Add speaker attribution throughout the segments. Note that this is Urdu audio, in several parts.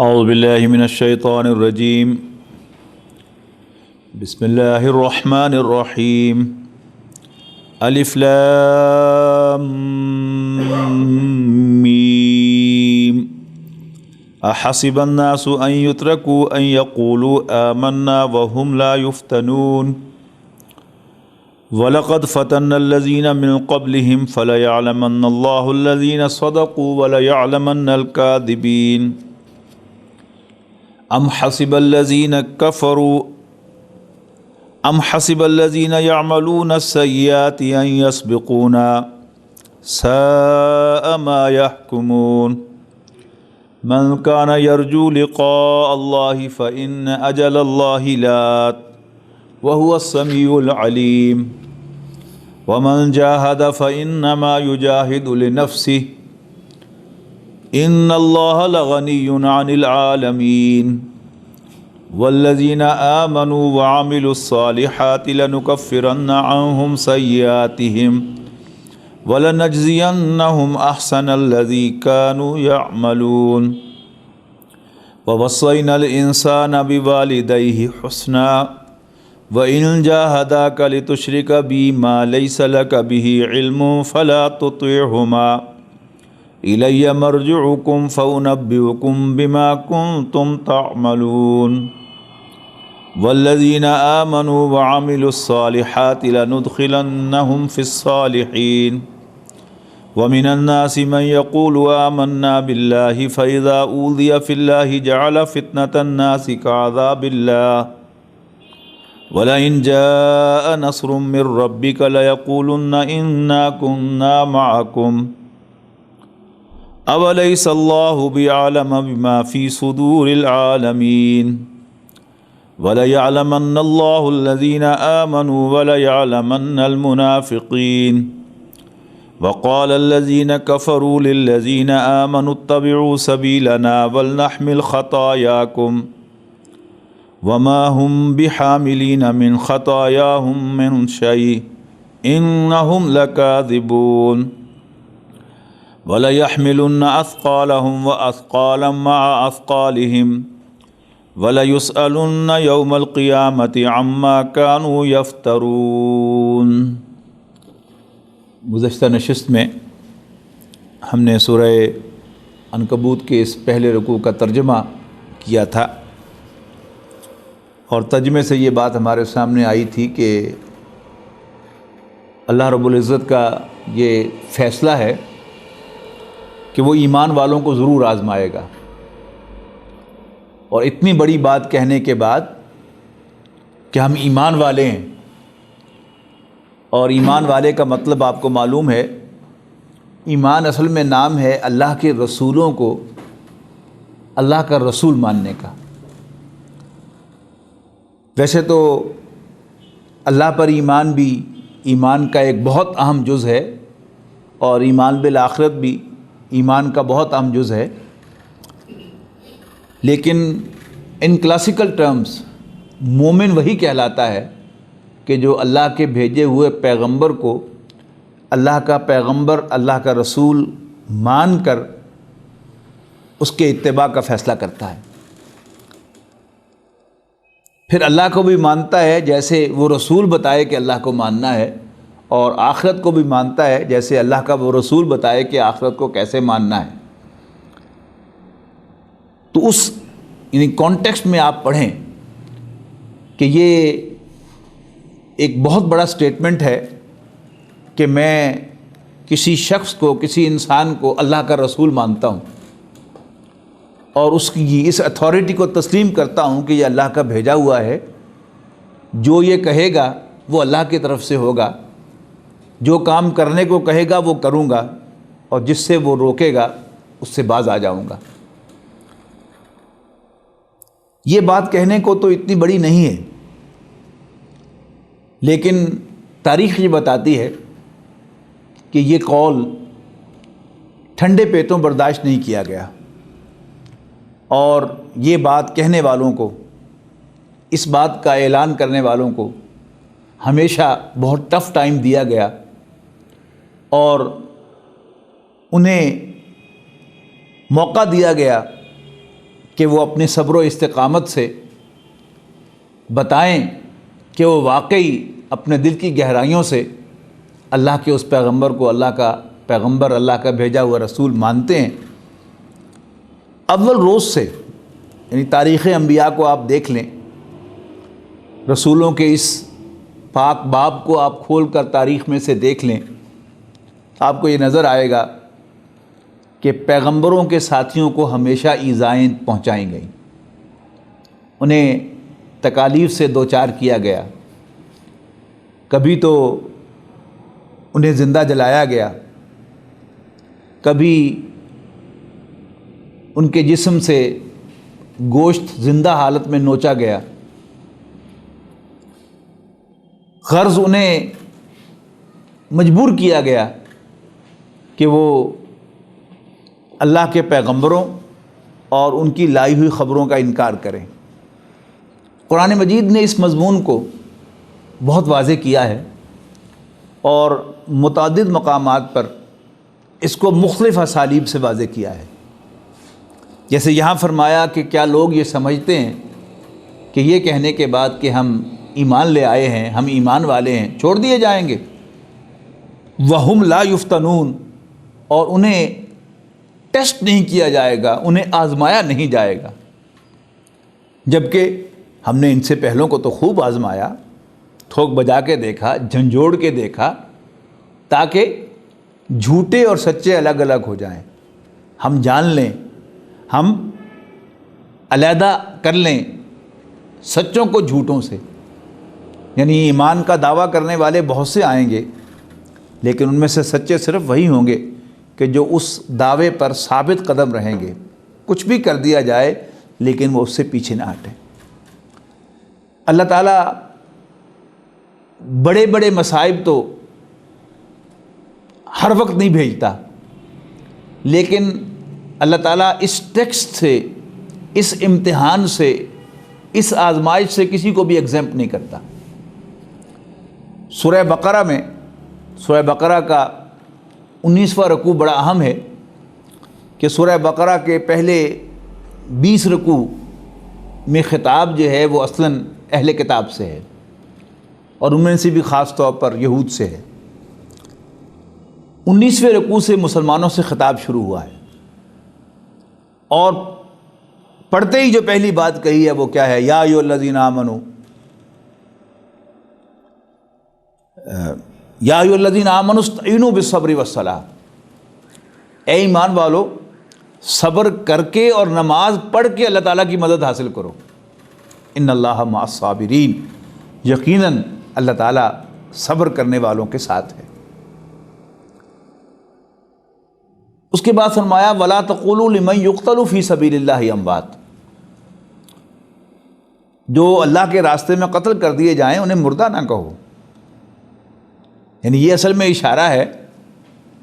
Speaker 1: اعوذ باللہ من الشیطان الرجیم بسم اللہ الرحمن الرحیم الف لام میم احسب الناس ان يتركوا ان يقولوا آمنا وهم لا يفتنون وَلَقَدْ فَتَنَّا الَّذِينَ مِن قَبْلِهِمْ فَلَيَعْلَمَنَّ اللَّهُ الَّذِينَ صَدَقُوا وَلَيَعْلَمَنَّ الْكَاذِبِينَ أَمْ حَسِبَ الَّذِينَ يَعْمَلُونَ السَّيِّئَاتِ أَن يَسْبِقُونَا سَاءَ مَا يَحْكُمُونَ مَنْ كَانَ يَرْجُو لِقَاءَ اللَّهِ فَإِنَّ أَجَلَ اللَّهِ لَآتٍ وَهُوَ السَّمِيعُ الْعَلِيمُ وَمَنْ جَاهَدَ فَإِنَّمَا يُجَاهِدُ لِنَفْسِهِ إِنَّ اللَّهَ لَغَنِيٌّ عَنِ الْعَالَمِينَ وَالَّذِينَ آمَنُوا وَعَمِلُوا الصَّالِحَاتِ لَنُكَفِّرَنَّ عَنْهُمْ سَيِّئَاتِهِمْ وَلَنَجْزِيَنَّهُمْ أَحْسَنَ الَّذِي كَانُوا يَعْمَلُونَ وَوَصَّيْنَا الْإِنسَانَ بِوَالِدَيْهِ حُسْنًا وَإِن جَاهَدَاكَ لِتُشْرِكَ بِي مَا لَيْسَ لَكَ بِهِ عِلْمٌ فَلَا تُطِعْهُمَا إِلَيَّ مَرْجِعُكُمْ فَأُنَبِّئُكُمْ بِمَا كُنتُمْ تَعْمَلُونَ وَالَّذِينَ آمَنُوا وَعَمِلُوا الصَّالِحَاتِ لَنُدْخِلَنَّهُمْ فِي الصَّالِحِينَ وَمِنَ النَّاسِ مَن يَقُولُ آمَنَّا بِاللَّهِ فَإِذَا أُوذِيَ فِي اللَّهِ جَعَلَ فِتْنَةَ النَّاسِ كَعَذَابِ اللَّهِ وَلَئِن جَاءَ نَصْرٌ مِّن رَّبِّكَ لَيَقُولُنَّ إِنَّا كُنَّا مَعَكُمْ أَوَلَيْسَ اللَّهُ بِأَعْلَمَ بِمَا فِي صُدُورِ الْعَالَمِينَ وَلَيَعْلَمَنَّ اللَّهُ الَّذِينَ آمَنُوا وَلَيَعْلَمَنَّ الْمُنَافِقِينَ وَقَالَ الَّذِينَ كَفَرُوا لِلَّذِينَ آمَنُوا اتَّبِعُوا سَبِيلَنَا وَلْنَحْمِلْ خَطَايَاكُمْ وَمَا هُمْ بِحَامِلِينَ مِنْ خَطَايَاهُمْ مِنْ شَيْءٍ إِنَّهُمْ لَكَاذِبُونَ وَلَيَحْمِلُنَّ أَثْقَالَهُمْ وَأَثْقَالًا مَعَ أَثْقَالِهِمْ وَلَيُسْأَلُنَّ يَوْمَ الْقِيَامَةِ عَمَّا كَانُوا يَفْتَرُونَ۔ گزشتہ نشست میں ہم نے سورہ عنکبوت کے اس پہلے رکوع کا ترجمہ کیا تھا، اور ترجمے سے یہ بات ہمارے سامنے آئی تھی کہ اللہ رب العزت کا یہ فیصلہ ہے کہ وہ ایمان والوں کو ضرور آزمائے گا، اور اتنی بڑی بات کہنے کے بعد کہ ہم ایمان والے ہیں، اور ایمان والے کا مطلب آپ کو معلوم ہے، ایمان اصل میں نام ہے اللہ کے رسولوں کو اللہ کا رسول ماننے کا۔ ویسے تو اللہ پر ایمان بھی ایمان کا ایک بہت اہم جز ہے، اور ایمان بالآخرت بھی ایمان کا بہت اہم جز ہے، لیکن ان کلاسیکل ٹرمز مومن وہی کہلاتا ہے کہ جو اللہ کے بھیجے ہوئے پیغمبر کو اللہ کا پیغمبر، اللہ کا رسول مان کر اس کے اتباع کا فیصلہ کرتا ہے، پھر اللہ کو بھی مانتا ہے جیسے وہ رسول بتائے کہ اللہ کو ماننا ہے، اور آخرت کو بھی مانتا ہے جیسے اللہ کا وہ رسول بتائے کہ آخرت کو کیسے ماننا ہے۔ تو اس کانٹیکسٹ میں آپ پڑھیں کہ یہ ایک بہت بڑا سٹیٹمنٹ ہے کہ میں کسی شخص کو، کسی انسان کو اللہ کا رسول مانتا ہوں، اور اس کی اس اتھارٹی کو تسلیم کرتا ہوں کہ یہ اللہ کا بھیجا ہوا ہے، جو یہ کہے گا وہ اللہ کی طرف سے ہوگا، جو کام کرنے کو کہے گا وہ کروں گا، اور جس سے وہ روکے گا اس سے باز آ جاؤں گا۔ یہ بات کہنے کو تو اتنی بڑی نہیں ہے، لیکن تاریخ یہ بتاتی ہے کہ یہ قول ٹھنڈے پیٹوں برداشت نہیں کیا گیا، اور یہ بات کہنے والوں کو، اس بات کا اعلان کرنے والوں کو ہمیشہ بہت ٹف ٹائم دیا گیا، اور انہیں موقع دیا گیا کہ وہ اپنی صبر و استقامت سے بتائیں کہ وہ واقعی اپنے دل کی گہرائیوں سے اللہ کے اس پیغمبر کو اللہ کا پیغمبر، اللہ کا بھیجا ہوا رسول مانتے ہیں۔ اول روز سے، یعنی تاریخ انبیاء کو آپ دیکھ لیں، رسولوں کے اس پاک باب کو آپ کھول کر تاریخ میں سے دیکھ لیں، آپ کو یہ نظر آئے گا کہ پیغمبروں کے ساتھیوں کو ہمیشہ ایذائیں پہنچائیں گئیں، انہیں تکالیف سے دوچار کیا گیا، کبھی تو انہیں زندہ جلایا گیا، کبھی ان کے جسم سے گوشت زندہ حالت میں نوچا گیا، غرض انہیں مجبور کیا گیا کہ وہ اللہ کے پیغمبروں اور ان کی لائی ہوئی خبروں کا انکار کریں۔ قرآن مجید نے اس مضمون کو بہت واضح کیا ہے اور متعدد مقامات پر اس کو مختلف اسالیب سے واضح کیا ہے۔ جیسے یہاں فرمایا کہ کیا لوگ یہ سمجھتے ہیں کہ یہ کہنے کے بعد کہ ہم ایمان لے آئے ہیں، ہم ایمان والے ہیں، چھوڑ دیے جائیں گے؟ وَهُمْ لَا يُفْتَنُونَ، اور انہیں ٹیسٹ نہیں کیا جائے گا، انہیں آزمایا نہیں جائے گا، جبکہ ہم نے ان سے پہلوں کو تو خوب آزمایا، ٹھوک بجا کے دیکھا، جھنجھوڑ کے دیکھا، تاکہ جھوٹے اور سچے الگ الگ ہو جائیں، ہم جان لیں، ہم علیحدہ کر لیں سچوں کو جھوٹوں سے۔ یعنی ایمان کا دعویٰ کرنے والے بہت سے آئیں گے، لیکن ان میں سے سچے صرف وہی ہوں گے کہ جو اس دعوے پر ثابت قدم رہیں گے، کچھ بھی کر دیا جائے لیکن وہ اس سے پیچھے نہ ہٹیں۔ اللہ تعالیٰ بڑے بڑے مصائب تو ہر وقت نہیں بھیجتا، لیکن اللہ تعالیٰ اس ٹیکسٹ سے، اس امتحان سے، اس آزمائش سے کسی کو بھی ایگزمپٹ نہیں کرتا۔ سورہ بقرہ میں، سورہ بقرہ کا 19واں رکوع بڑا اہم ہے کہ سورہ بقرہ کے پہلے 20 رکوع میں خطاب جو ہے وہ اصلاً اہل کتاب سے ہے، اور ان میں سے بھی خاص طور پر یہود سے ہے۔ 19ویں رکوع سے مسلمانوں سے خطاب شروع ہوا ہے، اور پڑھتے ہی جو پہلی بات کہی ہے وہ کیا ہے؟ یا ایھا الذین آمنوا، یا ایھا الذین آمنوا استعینوا بالصبر والصلاۃ، اے ایمان والو صبر کر کے اور نماز پڑھ کے اللہ تعالیٰ کی مدد حاصل کرو۔ ان اللہ مع الصابرین، یقیناً اللہ تعالیٰ صبر کرنے والوں کے ساتھ ہے۔ اس کے بعد فرمایا وَلَا تَقُولُوا لِمَن يُقْتَلُ فِي سَبِيلِ اللَّهِ أَمْوَاتٌ، جو اللہ کے راستے میں قتل کر دیے جائیں انہیں مردہ نہ کہو۔ یعنی یہ اصل میں اشارہ ہے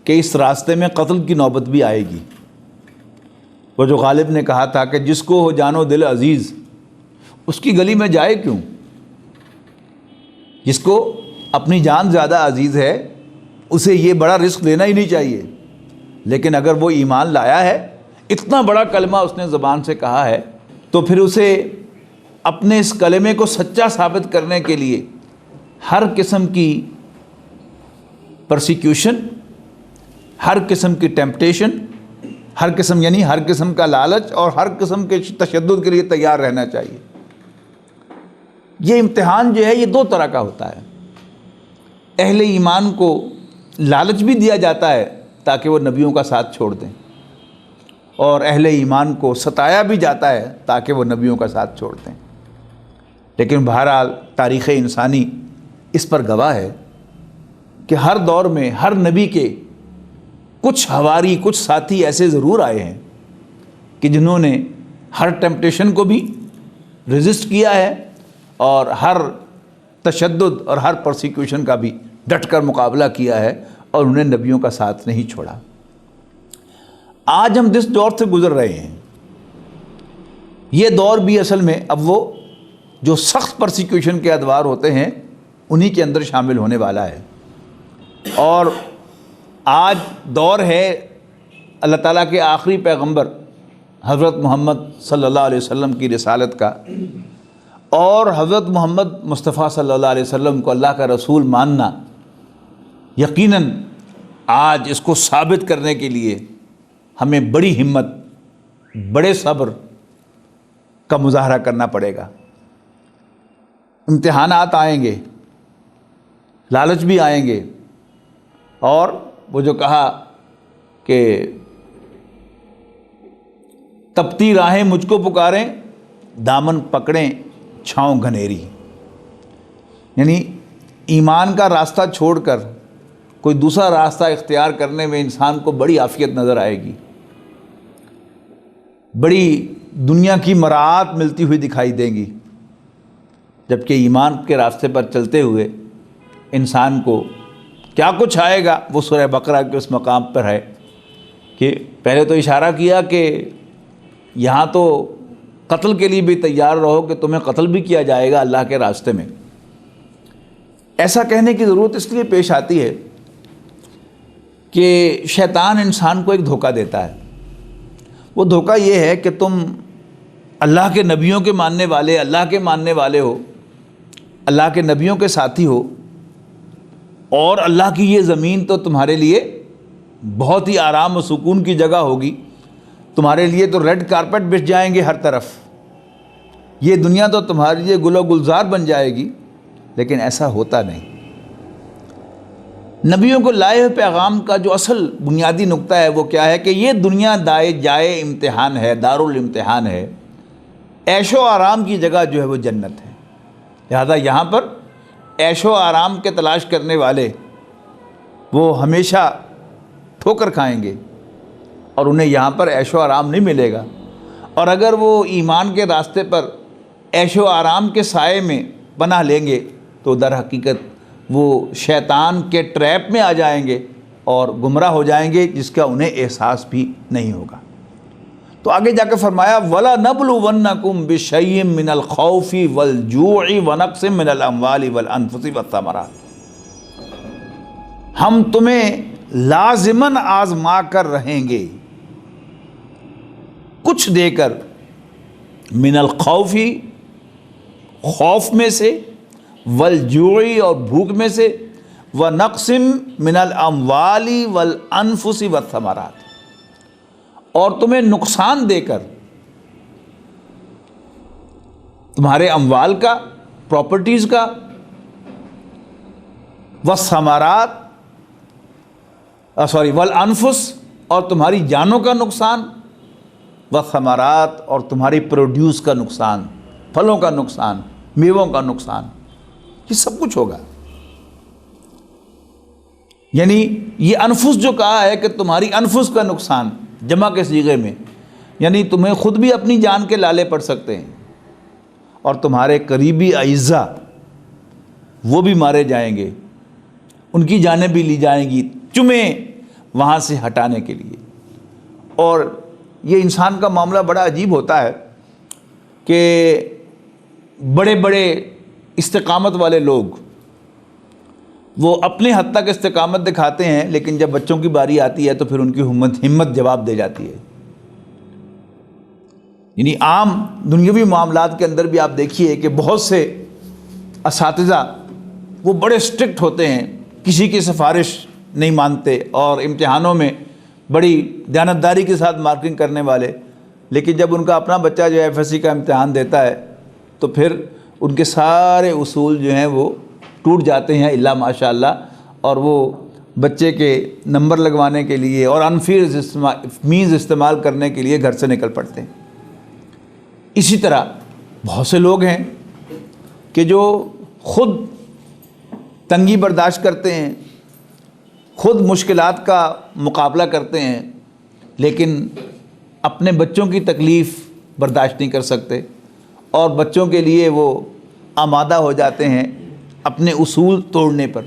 Speaker 1: کہ اس راستے میں قتل کی نوبت بھی آئے گی۔ وہ جو غالب نے کہا تھا کہ جس کو ہو جان و دل عزیز اس کی گلی میں جائے کیوں؟ جس کو اپنی جان زیادہ عزیز ہے اسے یہ بڑا رزق لینا ہی نہیں چاہیے، لیکن اگر وہ ایمان لایا ہے، اتنا بڑا کلمہ اس نے زبان سے کہا ہے، تو پھر اسے اپنے اس کلمے کو سچا ثابت کرنے کے لیے ہر قسم کی پرسیکیوشن، ہر قسم کی ٹیمپٹیشن، ہر قسم کا لالچ اور ہر قسم کے تشدد کے لیے تیار رہنا چاہیے۔ یہ امتحان جو ہے یہ دو طرح کا ہوتا ہے۔ اہل ایمان کو لالچ بھی دیا جاتا ہے تاکہ وہ نبیوں کا ساتھ چھوڑ دیں، اور اہل ایمان کو ستایا بھی جاتا ہے تاکہ وہ نبیوں کا ساتھ چھوڑ دیں۔ لیکن بہرحال تاریخ انسانی اس پر گواہ ہے کہ ہر دور میں ہر نبی کے کچھ حواری، کچھ ساتھی ایسے ضرور آئے ہیں کہ جنہوں نے ہر ٹیمپٹیشن کو بھی ریزسٹ کیا ہے اور ہر تشدد اور ہر پرسیکیوشن کا بھی ڈٹ کر مقابلہ کیا ہے، اور انہیں نبیوں کا ساتھ نہیں چھوڑا۔ آج ہم جس دور سے گزر رہے ہیں یہ دور بھی اصل میں اب وہ جو سخت پرسیکیوشن کے ادوار ہوتے ہیں انہی کے اندر شامل ہونے والا ہے، اور آج دور ہے اللہ تعالیٰ کے آخری پیغمبر حضرت محمد صلی اللہ علیہ وسلم کی رسالت کا اور حضرت محمد مصطفیٰ صلی اللہ علیہ وسلم کو اللہ کا رسول ماننا، یقیناً آج اس کو ثابت کرنے کے لیے ہمیں بڑی ہمت، بڑے صبر کا مظاہرہ کرنا پڑے گا۔ امتحانات آئیں گے، لالچ بھی آئیں گے، اور وہ جو کہا کہ تپتی راہیں مجھ کو پکاریں، دامن پکڑیں چھاؤں گھنیری، یعنی ایمان کا راستہ چھوڑ کر کوئی دوسرا راستہ اختیار کرنے میں انسان کو بڑی عافیت نظر آئے گی، بڑی دنیا کی مراعات ملتی ہوئی دکھائی دیں گی، جبکہ ایمان کے راستے پر چلتے ہوئے انسان کو کیا کچھ آئے گا وہ سورہ بقرہ کے اس مقام پر ہے کہ پہلے تو اشارہ کیا کہ یہاں تو قتل کے لیے بھی تیار رہو کہ تمہیں قتل بھی کیا جائے گا اللہ کے راستے میں۔ ایسا کہنے کی ضرورت اس لیے پیش آتی ہے کہ شیطان انسان کو ایک دھوکہ دیتا ہے۔ وہ دھوکہ یہ ہے کہ تم اللہ کے نبیوں کے ماننے والے، اللہ کے ماننے والے ہو، اللہ کے نبیوں کے ساتھی ہو، اور اللہ کی یہ زمین تو تمہارے لیے بہت ہی آرام و سکون کی جگہ ہوگی، تمہارے لیے تو ریڈ کارپٹ بچھ جائیں گے ہر طرف، یہ دنیا تو تمہارے لیے گل و گلزار بن جائے گی، لیکن ایسا ہوتا نہیں۔ نبیوں کو لائے ہوئے پیغام کا جو اصل بنیادی نقطہ ہے وہ کیا ہے کہ یہ دنیا جائے امتحان ہے، دارالامتحان ہے، عیش و آرام کی جگہ جو ہے وہ جنت ہے، لہذا یہاں پر عیش و آرام کے تلاش کرنے والے وہ ہمیشہ ٹھوکر کھائیں گے اور انہیں یہاں پر عیش و آرام نہیں ملے گا، اور اگر وہ ایمان کے راستے پر عیش و آرام کے سائے میں پناہ لیں گے تو در حقیقت وہ شیطان کے ٹریپ میں آ جائیں گے اور گمراہ ہو جائیں گے، جس کا انہیں احساس بھی نہیں ہوگا۔ تو آگے جا کے فرمایا وَلَنَبْلُوَنَّكُمْ بِشَيْءٍ مِّنَ الْخَوْفِ وَالْجُوعِ وَنَقْصٍ مِّنَ الْأَمْوَالِ وَالْأَنفُسِ وَالثَّمَرَاتِ، ہم تمہیں لازماً آزما کر رہیں گے، کچھ دے کر، من الخوف، خوف میں سے، والجوع اور بھوک میں سے، ونقص من الاموال والانفس والثمرات، اور تمہیں نقصان دے کر تمہارے اموال کا، پراپرٹیز کا، والثمرات والانفس اور تمہاری جانوں کا نقصان، والثمرات اور تمہاری پروڈیوس کا نقصان، پھلوں کا نقصان، میووں کا نقصان، یہ سب کچھ ہوگا۔ یعنی یہ انفس جو کہا ہے کہ تمہاری انفس کا نقصان جمع کے صیغے میں، یعنی تمہیں خود بھی اپنی جان کے لالے پڑ سکتے ہیں، اور تمہارے قریبی اعزاء وہ بھی مارے جائیں گے، ان کی جانیں بھی لی جائیں گی چمیں وہاں سے ہٹانے کے لیے۔ اور یہ انسان کا معاملہ بڑا عجیب ہوتا ہے کہ بڑے بڑے استقامت والے لوگ وہ اپنے حد تک استقامت دکھاتے ہیں، لیکن جب بچوں کی باری آتی ہے تو پھر ان کی ہمت جواب دے جاتی ہے۔ یعنی عام دنیاوی معاملات کے اندر بھی آپ دیکھیے کہ بہت سے اساتذہ وہ بڑے اسٹرکٹ ہوتے ہیں، کسی کی سفارش نہیں مانتے، اور امتحانوں میں بڑی دیانتداری کے ساتھ مارکنگ کرنے والے، لیکن جب ان کا اپنا بچہ جو ہے FSC کا امتحان دیتا ہے تو پھر ان کے سارے اصول جو ہیں وہ ٹوٹ جاتے ہیں الا ماشاء اللہ، اور وہ بچے کے نمبر لگوانے کے لیے اور انفیئر مینز استعمال کرنے کے لیے گھر سے نکل پڑتے ہیں۔ اسی طرح بہت سے لوگ ہیں کہ جو خود تنگی برداشت کرتے ہیں، خود مشکلات کا مقابلہ کرتے ہیں، لیکن اپنے بچوں کی تکلیف برداشت نہیں کر سکتے، اور بچوں کے لیے وہ آمادہ ہو جاتے ہیں اپنے اصول توڑنے پر۔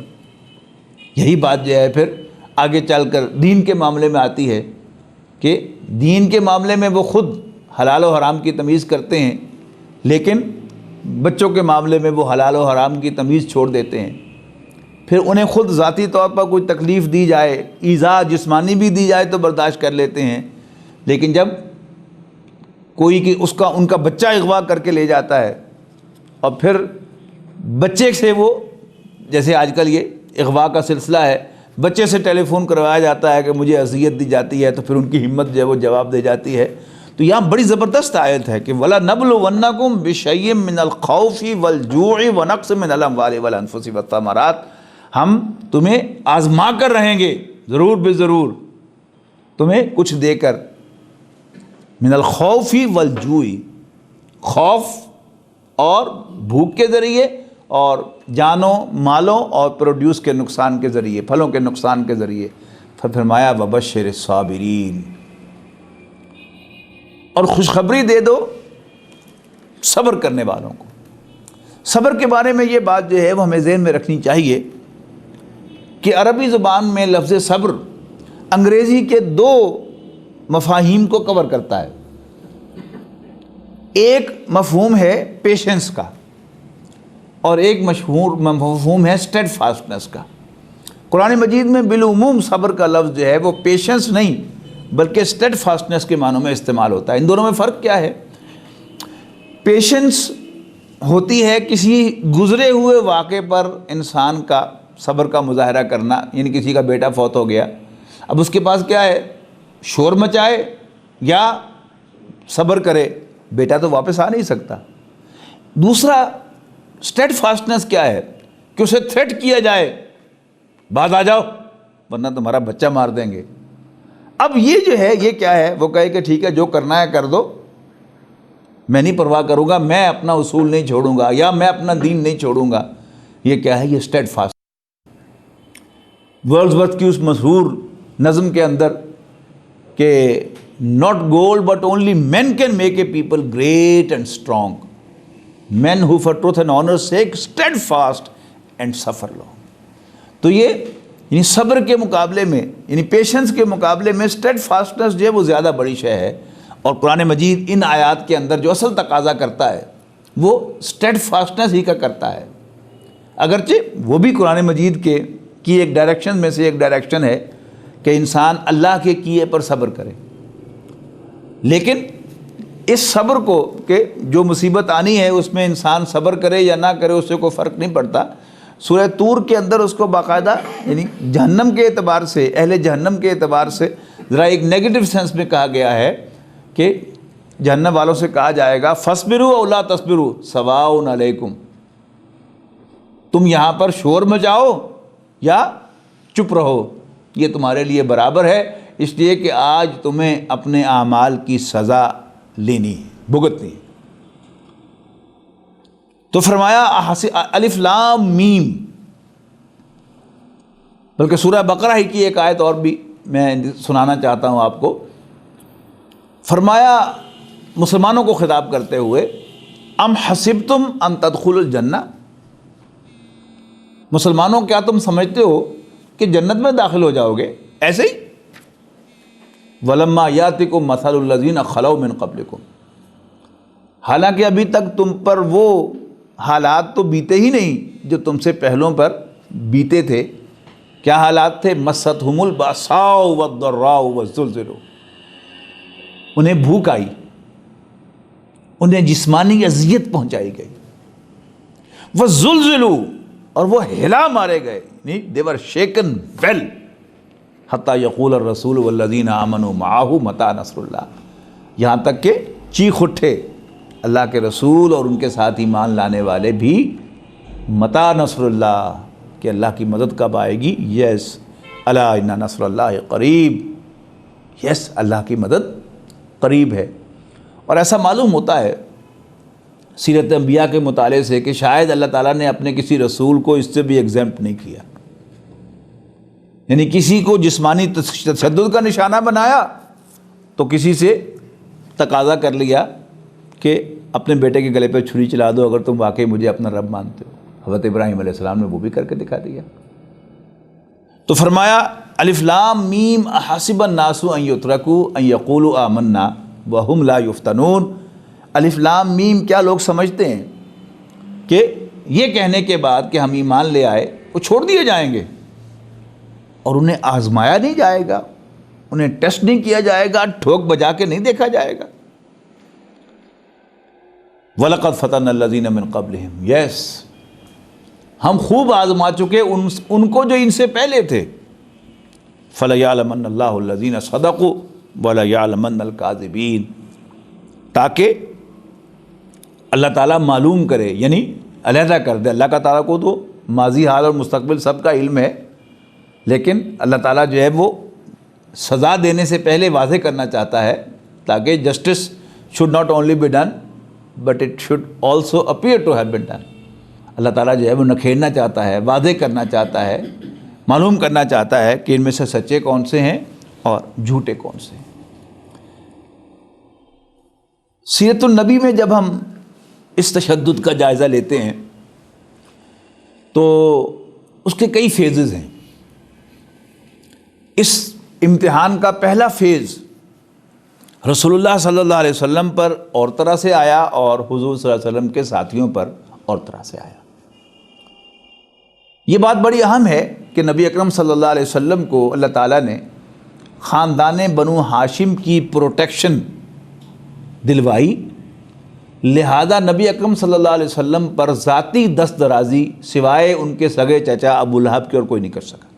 Speaker 1: یہی بات جو ہے پھر آگے چل کر دین کے معاملے میں آتی ہے کہ دین کے معاملے میں وہ خود حلال و حرام کی تمیز کرتے ہیں، لیکن بچوں کے معاملے میں وہ حلال و حرام کی تمیز چھوڑ دیتے ہیں۔ پھر انہیں خود ذاتی طور پر کوئی تکلیف دی جائے، ایذا جسمانی بھی دی جائے تو برداشت کر لیتے ہیں، لیکن جب کوئی کہ ان کا بچہ اغوا کر کے لے جاتا ہے، اور پھر بچے سے وہ، جیسے آج کل یہ اغوا کا سلسلہ ہے، بچے سے ٹیلی فون کروایا جاتا ہے کہ مجھے اذیت دی جاتی ہے، تو پھر ان کی ہمت جو ہے وہ جواب دے جاتی ہے۔ تو یہاں بڑی زبردست آیت ہے کہ وَلَنَبْلُوَنَّكُمْ بِشَيْءٍ مِّنَ الْخَوْفِ وَالْجُوعِ وَنَقْصٍ مِّنَ الْأَمْوَالِ وَالْأَنفُسِ وَالثَّمَرَاتِ، ہم تمہیں آزما کر رہیں گے، ضرور بے ضرور تمہیں کچھ دے کر۔ من الخوف والجوع، خوف اور بھوک کے ذریعے، اور جانوں مالوں اور پروڈیوس کے نقصان کے ذریعے، پھلوں کے نقصان کے ذریعے۔ پھر فرمایا وبشر الصابرین، اور خوشخبری دے دو صبر کرنے والوں کو۔ صبر کے بارے میں یہ بات جو ہے وہ ہمیں ذہن میں رکھنی چاہیے کہ عربی زبان میں لفظ صبر انگریزی کے دو مفاہیم کو کور کرتا ہے۔ ایک مفہوم ہے پیشنس کا، اور ایک مشہور مفہوم ہے اسٹیڈ فاسٹنس کا۔ قرآن مجید میں بالعموم صبر کا لفظ جو ہے وہ پیشنس نہیں بلکہ اسٹیڈ فاسٹنس کے معنوں میں استعمال ہوتا ہے۔ ان دونوں میں فرق کیا ہے؟ پیشنس ہوتی ہے کسی گزرے ہوئے واقعے پر انسان کا صبر کا مظاہرہ کرنا، یعنی کسی کا بیٹا فوت ہو گیا، اب اس کے پاس کیا ہے، شور مچائے یا صبر کرے، بیٹا تو واپس آ نہیں سکتا۔ دوسرا اسٹیڈ فاسٹنس کیا ہے کہ اسے تھریٹ کیا جائے، بعد آ جاؤ ورنہ تمہارا بچہ مار دیں گے۔ اب یہ جو ہے یہ کیا ہے، وہ کہے کہ ٹھیک ہے جو کرنا ہے کر دو، میں نہیں پرواہ کروں گا، میں اپنا اصول نہیں چھوڑوں گا یا میں اپنا دین نہیں چھوڑوں گا۔ یہ کیا ہے؟ یہ اسٹیڈ فاسٹ۔ ورڈزورتھ کی اس مشہور نظم کے اندر کہ not gold but only men can make a people great and strong, men who for truth and honor's sake steadfast and suffer long۔ تو یہ یعنی صبر کے مقابلے میں، یعنی پیشنس کے مقابلے میں اسٹیڈ فاسٹنس جو ہے وہ زیادہ بڑی شے ہے، اور قرآن مجید ان آیات کے اندر جو اصل تقاضا کرتا ہے وہ اسٹیڈ فاسٹنس ہی کا کرتا ہے۔ اگرچہ وہ بھی قرآن مجید کی ایک ڈائریکشن میں سے ایک ڈائریکشن ہے کہ انسان اللہ کے کیے پر صبر کرے، لیکن اس صبر کو کہ جو مصیبت آنی ہے اس میں انسان صبر کرے یا نہ کرے اس سے کوئی فرق نہیں پڑتا۔ سورہ طور کے اندر اس کو باقاعدہ یعنی جہنم کے اعتبار سے، اہل جہنم کے اعتبار سے ذرا ایک نیگیٹو سینس میں کہا گیا ہے کہ جہنم والوں سے کہا جائے گا فَاصْبِرُوا أَوْ لَا تَصْبِرُوا سَوَاءٌ عَلَيْكُمْ، تم یہاں پر شور مچاؤ یا چپ رہو، یہ تمہارے لیے برابر ہے، اس لیے کہ آج تمہیں اپنے اعمال کی سزا لینی ہے، بھگتنی ہے۔ تو فرمایا الف لام میم، بلکہ سورہ بقرہ ہی کی ایک آیت اور بھی میں سنانا چاہتا ہوں آپ کو۔ فرمایا مسلمانوں کو خطاب کرتے ہوئے ام حسبتم ان تدخلوا الجنہ، مسلمانوں کیا تم سمجھتے ہو کہ جنت میں داخل ہو جاؤ گے ایسے ہی؟ وَلَمَّا يَأْتِكُم مَثَلُ الَّذِينَ خَلَوْا مِن قَبْلِكُم، حالانکہ ابھی تک تم پر وہ حالات تو بیتے ہی نہیں جو تم سے پہلوں پر بیتے تھے۔ کیا حالات تھے؟ مَسَّتْهُمُ الْبَأْسَاءُ وَالضَّرَّاءُ وَالزُّلْزِلُوا، انہیں بھوک آئی، انہیں جسمانی اذیت پہنچائی گئی، وَالزُّلْزِلُوا، اور وہ ہلا مارے گئے، they were shaken well، حتیٰ یقول الرسول والذین آمنوا معہ متی نصر اللہ، یہاں تک کہ چیخ اٹھے اللہ کے رسول اور ان کے ساتھ ایمان لانے والے بھی متی نصر اللہ، کہ اللہ کی مدد کب آئے گی؟ یس الا ان نصر اللہ قریب، یس اللہ کی مدد قریب ہے۔ اور ایسا معلوم ہوتا ہے سیرت انبیاء کے مطالعے سے کہ شاید اللہ تعالیٰ نے اپنے کسی رسول کو اس سے بھی ایگزمپٹ نہیں کیا، یعنی کسی کو جسمانی تشدد کا نشانہ بنایا تو کسی سے تقاضا کر لیا کہ اپنے بیٹے کے گلے پہ چھری چلا دو اگر تم واقعی مجھے اپنا رب مانتے ہو۔ حضرت ابراہیم علیہ السلام نے وہ بھی کر کے دکھا دیا۔ تو فرمایا الف لام میم احسب الناس ان یترکوا ان یقولوا آمنا وہم لا یفتنون، الف لام میم کیا لوگ سمجھتے ہیں کہ یہ کہنے کے بعد کہ ہم ایمان لے آئے وہ چھوڑ دیے جائیں گے اور انہیں آزمایا نہیں جائے گا، انہیں ٹیسٹ نہیں کیا جائے گا، ٹھوک بجا کے نہیں دیکھا جائے گا؟ وَلَقَدْ فَتَنَّا الَّذِينَ مِن قَبْلِهِمْ، یس ہم خوب آزما چکے ان کو جو ان سے پہلے تھے. فَلَيَعْلَمَنَّ اللَّهُ الَّذِينَ صَدَقُوا وَلَيَعْلَمَنَّ الْكَاذِبِينَ، تاکہ اللہ تعالیٰ معلوم کرے، یعنی علیحدہ کر دے. اللہ کا تعالیٰ کو تو ماضی، حال اور مستقبل سب کا علم ہے، لیکن اللہ تعالیٰ جو ہے وہ سزا دینے سے پہلے واضح کرنا چاہتا ہے تاکہ justice should not only be done but it should also appear to have been done. اللہ تعالیٰ جو ہے وہ نکھیڑنا چاہتا ہے، واضح کرنا چاہتا ہے، معلوم کرنا چاہتا ہے کہ ان میں سے سچے کون سے ہیں اور جھوٹے کون سے ہیں. سیرت النبی میں جب ہم اس تشدد کا جائزہ لیتے ہیں تو اس کے کئی فیزز ہیں. اس امتحان کا پہلا فیز رسول اللہ صلی اللہ علیہ وسلم پر اور طرح سے آیا اور حضور صلی اللہ علیہ وسلم کے ساتھیوں پر اور طرح سے آیا. یہ بات بڑی اہم ہے کہ نبی اکرم صلی اللہ علیہ وسلم کو اللہ تعالیٰ نے خاندان بنو ہاشم کی پروٹیکشن دلوائی، لہذا نبی اکرم صلی اللہ علیہ وسلم پر ذاتی دست درازی سوائے ان کے سگے چچا ابو لہب کے اور کوئی نہیں کر سکا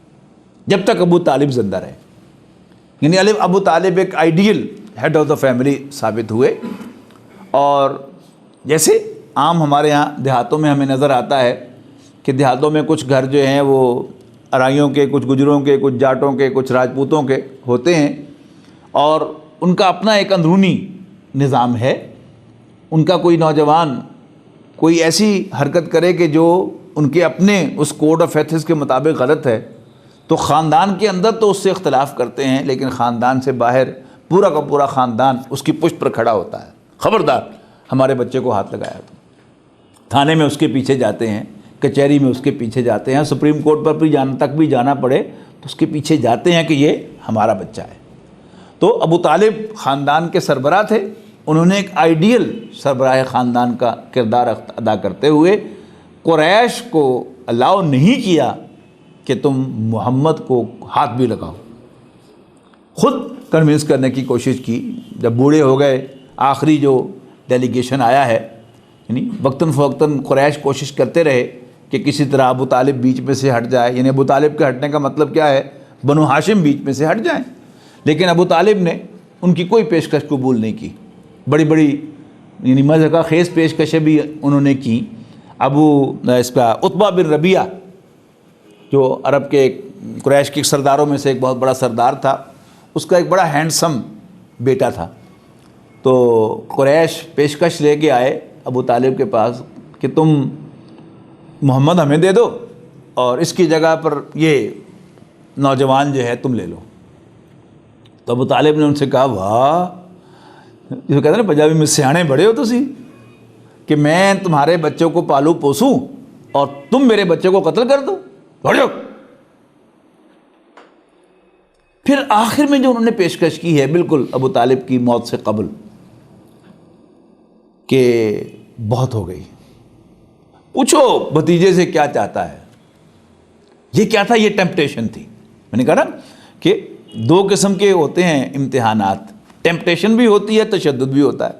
Speaker 1: جب تک ابو طالب زندہ رہے. یعنی ابو طالب ایک ideal head of the family ثابت ہوئے. اور جیسے عام ہمارے ہاں دیہاتوں میں ہمیں نظر آتا ہے کہ دیہاتوں میں کچھ گھر جو ہیں وہ ارائیوں کے، کچھ گجروں کے، کچھ جاٹوں کے، کچھ راجپوتوں کے ہوتے ہیں، اور ان کا اپنا ایک اندرونی نظام ہے. ان کا کوئی نوجوان کوئی ایسی حرکت کرے کہ جو ان کے اپنے اس کوڈ آف ایتھکس کے مطابق غلط ہے تو خاندان کے اندر تو اس سے اختلاف کرتے ہیں، لیکن خاندان سے باہر پورا کا پورا خاندان اس کی پشت پر کھڑا ہوتا ہے. خبردار ہمارے بچے کو ہاتھ لگایا تو تھانے میں اس کے پیچھے جاتے ہیں، کچہری میں اس کے پیچھے جاتے ہیں، سپریم کورٹ پر بھی تک بھی جانا پڑے تو اس کے پیچھے جاتے ہیں کہ یہ ہمارا بچہ ہے. تو ابو طالب خاندان کے سربراہ تھے. انہوں نے ایک آئیڈیل سربراہ خاندان کا کردار ادا کرتے ہوئے قریش کو الاؤ نہیں کیا کہ تم محمد کو ہاتھ بھی لگاؤ. خود کنونس کرنے کی کوشش کی. جب بوڑھے ہو گئے، آخری جو ڈیلیگیشن آیا ہے، یعنی وقتاً فوقتاً قریش کوشش کرتے رہے کہ کسی طرح ابو طالب بیچ میں سے ہٹ جائے. یعنی ابو طالب کے ہٹنے کا مطلب کیا ہے؟ بنو ہاشم بیچ میں سے ہٹ جائیں. لیکن ابو طالب نے ان کی کوئی پیشکش قبول نہیں کی. بڑی بڑی یعنی مضحکہ خیز پیشکشیں بھی انہوں نے کی. اس کا عتبہ بن ربیعہ جو عرب کے قریش کے سرداروں میں سے ایک بہت بڑا سردار تھا، اس کا ایک بڑا ہینڈسم بیٹا تھا. تو قریش پیشکش لے کے آئے ابو طالب کے پاس کہ تم محمد ہمیں دے دو اور اس کی جگہ پر یہ نوجوان جو ہے تم لے لو. تو ابو طالب نے ان سے کہا، واہ، جو کہتے ہیں نا پنجابی میں، سیانے بڑے ہو تسی کہ میں تمہارے بچوں کو پالوں پوسوں اور تم میرے بچے کو قتل کر دو، بڑے ہو. پھر آخر میں جو انہوں نے پیشکش کی ہے بالکل ابو طالب کی موت سے قبل کہ بہت ہو گئی، پوچھو بھتیجے سے کیا چاہتا ہے. یہ کیا تھا؟ یہ ٹیمپٹیشن تھی. میں نے کہا نا کہ دو قسم کے ہوتے ہیں امتحانات، ٹیمپٹیشن بھی ہوتی ہے، تشدد بھی ہوتا ہے.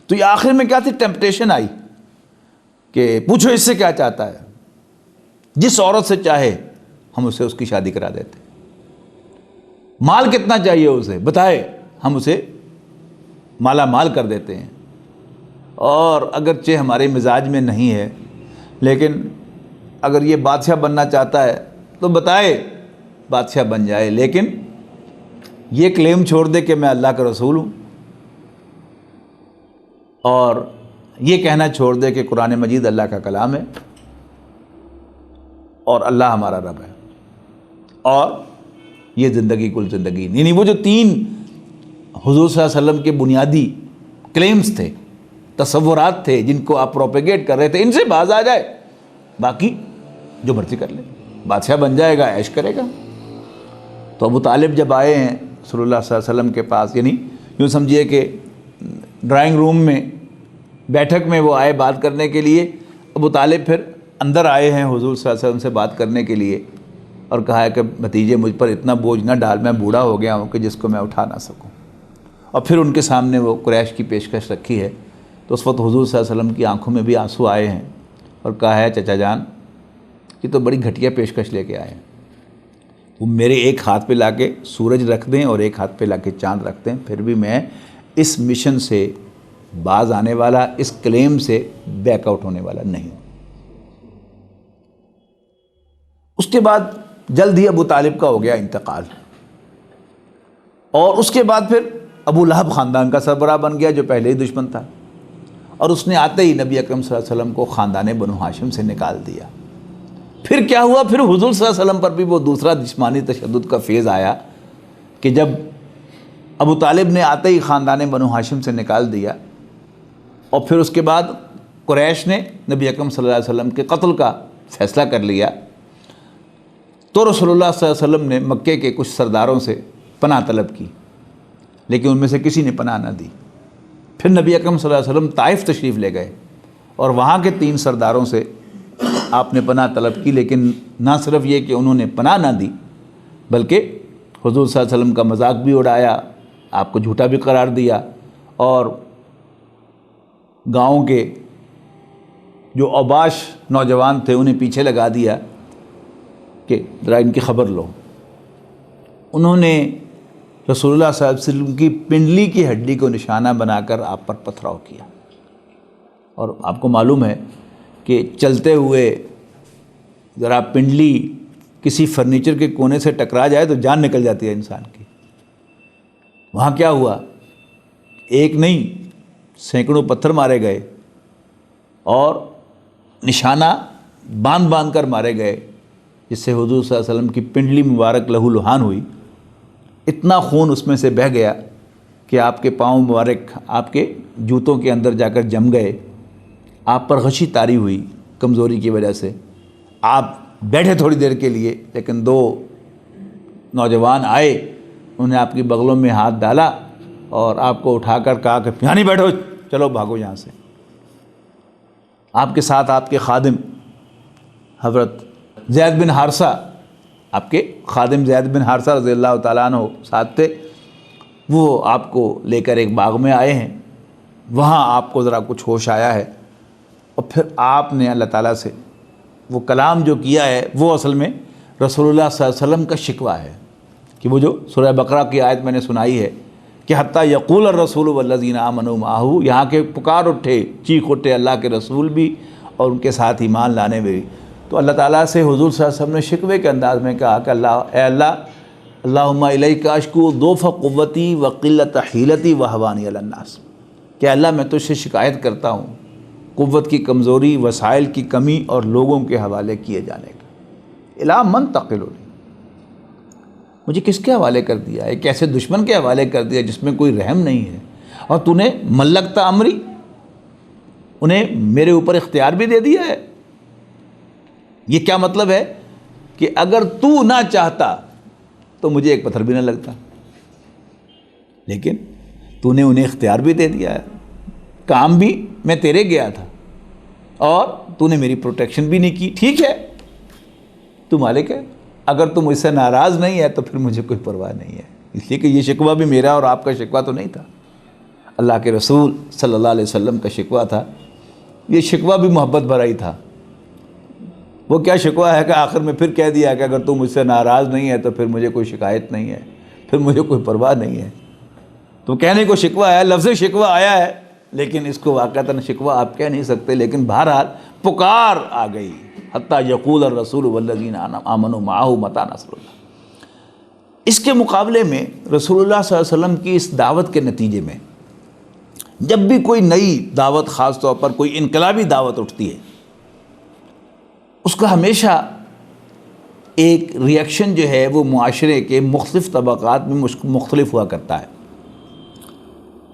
Speaker 1: تو یہ آخر میں کیا تھی؟ ٹیمپٹیشن آئی کہ پوچھو اس سے کیا چاہتا ہے. جس عورت سے چاہے ہم اسے اس کی شادی کرا دیتے. مال کتنا چاہیے اسے بتائے، ہم اسے مالا مال کر دیتے ہیں. اور اگرچہ ہمارے مزاج میں نہیں ہے، لیکن اگر یہ بادشاہ بننا چاہتا ہے تو بتائے بادشاہ بن جائے، لیکن یہ کلیم چھوڑ دے کہ میں اللہ کا رسول ہوں، اور یہ کہنا چھوڑ دے کہ قرآن مجید اللہ کا کلام ہے اور اللہ ہمارا رب ہے، اور یہ زندگی کل زندگی. یعنی وہ جو تین حضور صلی اللہ علیہ وسلم کے بنیادی کلیمز تھے، تصورات تھے جن کو آپ پروپیگیٹ کر رہے تھے، ان سے باز آ جائے، باقی جو مرضی کر لے، بادشاہ بن جائے گا، عیش کرے گا. تو ابو طالب جب آئے ہیں رسول اللہ صلی اللہ علیہ وسلم کے پاس، یعنی یوں سمجھیے کہ ڈرائنگ روم میں بیٹھک میں وہ آئے بات کرنے کے لیے، ابو طالب پھر اندر آئے ہیں حضور صلی اللہ علیہ وسلم سے بات کرنے کے لیے، اور کہا ہے کہ بھتیجے مجھ پر اتنا بوجھ نہ ڈال، میں بوڑھا ہو گیا ہوں کہ جس کو میں اٹھا نہ سکوں. اور پھر ان کے سامنے وہ قریش کی پیشکش رکھی ہے تو اس وقت حضور صلی اللہ علیہ وسلم کی آنکھوں میں بھی آنسو آئے ہیں اور کہا ہے چچا جان یہ تو بڑی گھٹیا پیشکش لے کے آئے ہیں، وہ میرے ایک ہاتھ پہ لا کے سورج رکھ دیں اور ایک ہاتھ پہ لا کے چاند رکھ دیں، پھر بھی میں اس مشن سے باز آنے والا، اس کلیم سے بیک آؤٹ ہونے والا نہیں ہوں۔ اس کے بعد جلد ہی ابو طالب کا ہو گیا انتقال، اور اس کے بعد پھر ابو لہب خاندان کا سربراہ بن گیا جو پہلے ہی دشمن تھا، اور اس نے آتے ہی نبی اکرم صلی اللہ علیہ وسلم کو خاندان بنو ہاشم سے نکال دیا۔ پھر کیا ہوا؟ پھر حضور صلی اللہ علیہ وسلم پر بھی وہ دوسرا جسمانی تشدد کا فیض آیا کہ جب ابو طالب نے آتے ہی خاندان بنو ہاشم سے نکال دیا، اور پھر اس کے بعد قریش نے نبی اکرم صلی اللہ علیہ وسلم کے قتل کا فیصلہ کر لیا، تو رسول اللہ صلی اللہ علیہ وسلم نے مکے کے کچھ سرداروں سے پناہ طلب کی، لیکن ان میں سے کسی نے پناہ نہ دی۔ پھر نبی اکرم صلی اللہ علیہ وسلم طائف تشریف لے گئے اور وہاں کے 3 سرداروں سے آپ نے پناہ طلب کی، لیکن نہ صرف یہ کہ انہوں نے پناہ نہ دی بلکہ حضور صلی اللہ علیہ وسلم کا مذاق بھی اڑایا، آپ کو جھوٹا بھی قرار دیا، اور گاؤں کے جو اوباش نوجوان تھے انہیں پیچھے لگا دیا کہ ذرا ان کی خبر لو۔ انہوں نے رسول اللہ صلی اللہ علیہ وسلم کی پنڈلی کی ہڈی کو نشانہ بنا کر آپ پر پتھراؤ کیا، اور آپ کو معلوم ہے کہ چلتے ہوئے ذرا پنڈلی کسی فرنیچر کے کونے سے ٹکرا جائے تو جان نکل جاتی ہے انسان کی۔ وہاں کیا ہوا؟ ایک نہیں سینکڑوں پتھر مارے گئے اور نشانہ باندھ باندھ کر مارے گئے، جس سے حضور صلی اللہ علیہ وسلم کی پنڈلی مبارک لہو لہان ہوئی، اتنا خون اس میں سے بہہ گیا کہ آپ کے پاؤں مبارک آپ کے جوتوں کے اندر جا کر جم گئے، آپ پر غشی طاری ہوئی کمزوری کی وجہ سے۔ آپ بیٹھے تھوڑی دیر کے لیے، لیکن 2 نوجوان آئے، انہوں نے آپ کی بغلوں میں ہاتھ ڈالا اور آپ کو اٹھا کر کہا کہ یہاں نہیں بیٹھو، چلو بھاگو یہاں سے۔ آپ کے ساتھ آپ کے خادم حضرت زید بن حارثہ، آپ کے خادم زید بن حارثہ رضی اللہ تعالیٰ عنہ ساتھ تھے، وہ آپ کو لے کر ایک باغ میں آئے ہیں، وہاں آپ کو ذرا کچھ ہوش آیا ہے، اور پھر آپ نے اللہ تعالیٰ سے وہ کلام جو کیا ہے وہ اصل میں رسول اللہ صلی اللہ علیہ وسلم کا شکوہ ہے، کہ وہ جو سورہ بقرہ کی آیت میں نے سنائی ہے کہ حتیٰ یقول الرسول والذین آمنوا معہ، یہاں کے پکار اٹھے، چیخ اٹھے اللہ کے رسول بھی اور ان کے ساتھ ایمان لانے میں بھی۔ تو اللہ تعالیٰ سے حضور صلی اللہ علیہ وسلم نے شکوے کے انداز میں کہا کہ اے اللہ، اللہم الیک اشکو ضعف قوتی وقلت حیلتی وہوانی علی الناس، کہ اللہ میں تجھ سے شکایت کرتا ہوں قوت کی کمزوری، وسائل کی کمی اور لوگوں کے حوالے کیے جانے کا۔ الا من تقلنی، مجھے کس کے حوالے کر دیا؟ ایک ایسے دشمن کے حوالے کر دیا جس میں کوئی رحم نہیں ہے، اور تو نے ملکتا امری، انہیں میرے اوپر اختیار بھی دے دیا ہے۔ یہ کیا مطلب ہے کہ اگر تو نہ چاہتا تو مجھے ایک پتھر بھی نہ لگتا، لیکن تو نے انہیں اختیار بھی دے دیا ہے، کام بھی میں تیرے گیا تھا اور تو نے میری پروٹیکشن بھی نہیں کی۔ ٹھیک ہے، تو مالک ہے، اگر تم مجھ سے ناراض نہیں ہے تو پھر مجھے کوئی پرواہ نہیں ہے، اس لیے کہ یہ شکوہ بھی میرا اور آپ کا شکوہ تو نہیں تھا، اللہ کے رسول صلی اللہ علیہ وسلم کا شکوہ تھا۔ یہ شکوہ بھی محبت بھرا ہی تھا۔ وہ کیا شکوہ ہے کہ آخر میں پھر کہہ دیا کہ اگر تم مجھ سے ناراض نہیں ہے تو پھر مجھے کوئی شکایت نہیں ہے، پھر مجھے کوئی پرواہ نہیں ہے۔ تو کہنے کو شکوہ ہے، لفظ شکوہ آیا ہے، لیکن اس کو واقعتاً شکوہ آپ کہہ نہیں سکتے، لیکن بہرحال پکار آ گئی، حتیٰ یقول الرسول والذین آمنوا معہ متی نصر اللہ۔ اس کے مقابلے میں رسول اللہ صلی اللہ علیہ وسلم کی اس دعوت کے نتیجے میں جب بھی کوئی نئی دعوت، خاص طور پر کوئی انقلابی دعوت اٹھتی ہے، اس کا ہمیشہ ایک ریئیکشن جو ہے وہ معاشرے کے مختلف طبقات میں مختلف ہوا کرتا ہے۔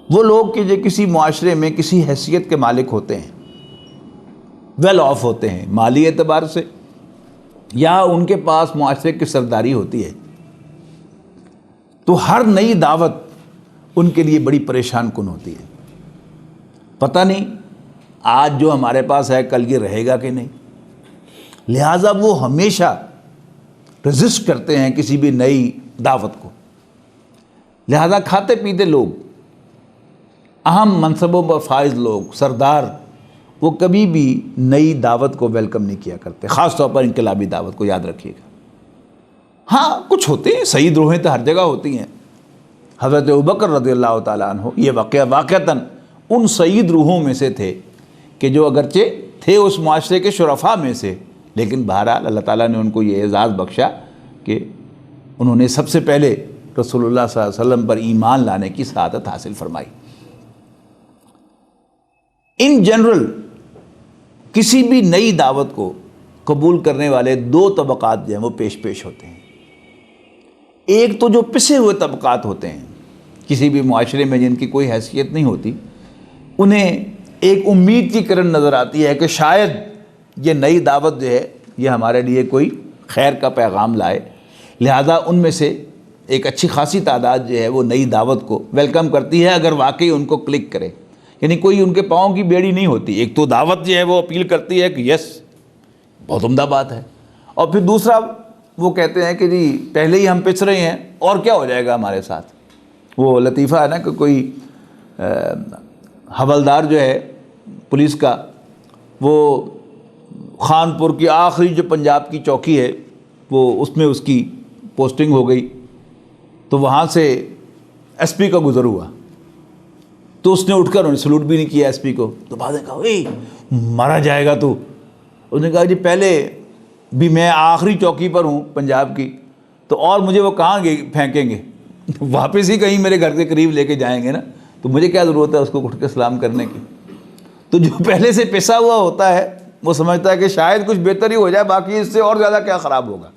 Speaker 1: وہ لوگ کہ جو کسی معاشرے میں کسی حیثیت کے مالک ہوتے ہیں، ویل آف ہوتے ہیں مالی اعتبار سے، یا ان کے پاس معاشرے کی سرداری ہوتی ہے، تو ہر نئی دعوت ان کے لیے بڑی پریشان کن ہوتی ہے۔ پتہ نہیں آج جو ہمارے پاس ہے کل یہ رہے گا کہ نہیں، لہٰذا وہ ہمیشہ رزسٹ کرتے ہیں کسی بھی نئی دعوت کو۔ لہٰذا کھاتے پیتے لوگ اہم منصبوں پر فائز لوگ، سردار، وہ کبھی بھی نئی دعوت کو ویلکم نہیں کیا کرتے، خاص طور پر انقلابی دعوت کو، یاد رکھیے گا۔ ہاں کچھ ہوتے ہیں، سعید روحیں تو ہر جگہ ہوتی ہیں۔ حضرت ابوبکر رضی اللہ تعالیٰ عنہ یہ واقعتاً ان سعید روحوں میں سے تھے کہ جو اگرچہ تھے اس معاشرے کے شرفاء میں سے، لیکن بہرحال اللہ تعالیٰ نے ان کو یہ اعزاز بخشا کہ انہوں نے سب سے پہلے رسول اللہ صلی اللہ علیہ وسلم پر ایمان لانے کی سعادت حاصل فرمائی۔ ان جنرل کسی بھی نئی دعوت کو قبول کرنے والے دو طبقات جو ہیں وہ پیش ہوتے ہیں۔ ایک تو جو پسے ہوئے طبقات ہوتے ہیں کسی بھی معاشرے میں، جن کی کوئی حیثیت نہیں ہوتی، انہیں ایک امید کی کرن نظر آتی ہے کہ شاید یہ نئی دعوت جو ہے یہ ہمارے لیے کوئی خیر کا پیغام لائے، لہذا ان میں سے ایک اچھی خاصی تعداد جو ہے وہ نئی دعوت کو ویلکم کرتی ہے اگر واقعی ان کو کلک کرے، یعنی کوئی ان کے پاؤں کی بیڑی نہیں ہوتی۔ ایک تو دعوت جو ہے وہ اپیل کرتی ہے کہ یس بہت عمدہ بات ہے، اور پھر دوسرا وہ کہتے ہیں کہ جی پہلے ہی ہم پچھ رہے ہیں اور کیا ہو جائے گا ہمارے ساتھ۔ وہ لطیفہ ہے نا کہ کوئی حوالدار جو ہے پولیس کا، وہ خانپور کی آخری جو پنجاب کی چوکی ہے وہ اس میں اس کی پوسٹنگ ہو گئی، تو وہاں سے ایس پی کا گزر ہوا، تو اس نے اٹھ کر انہیں سلوٹ بھی نہیں کیا ایس پی کو۔ تو بعد نے کہا اے مارا جائے گا تو، اس نے کہا جی پہلے بھی میں آخری چوکی پر ہوں پنجاب کی، تو اور مجھے وہ کہاں پھینکیں گے، واپس ہی کہیں میرے گھر کے قریب لے کے جائیں گے نا، تو مجھے کیا ضرورت ہے اس کو اٹھ کے سلام کرنے کی۔ تو جو پہلے سے پسا ہوا ہوتا ہے وہ سمجھتا ہے کہ شاید کچھ بہتر ہی ہو جائے، باقی اس سے اور زیادہ کیا خراب ہوگا۔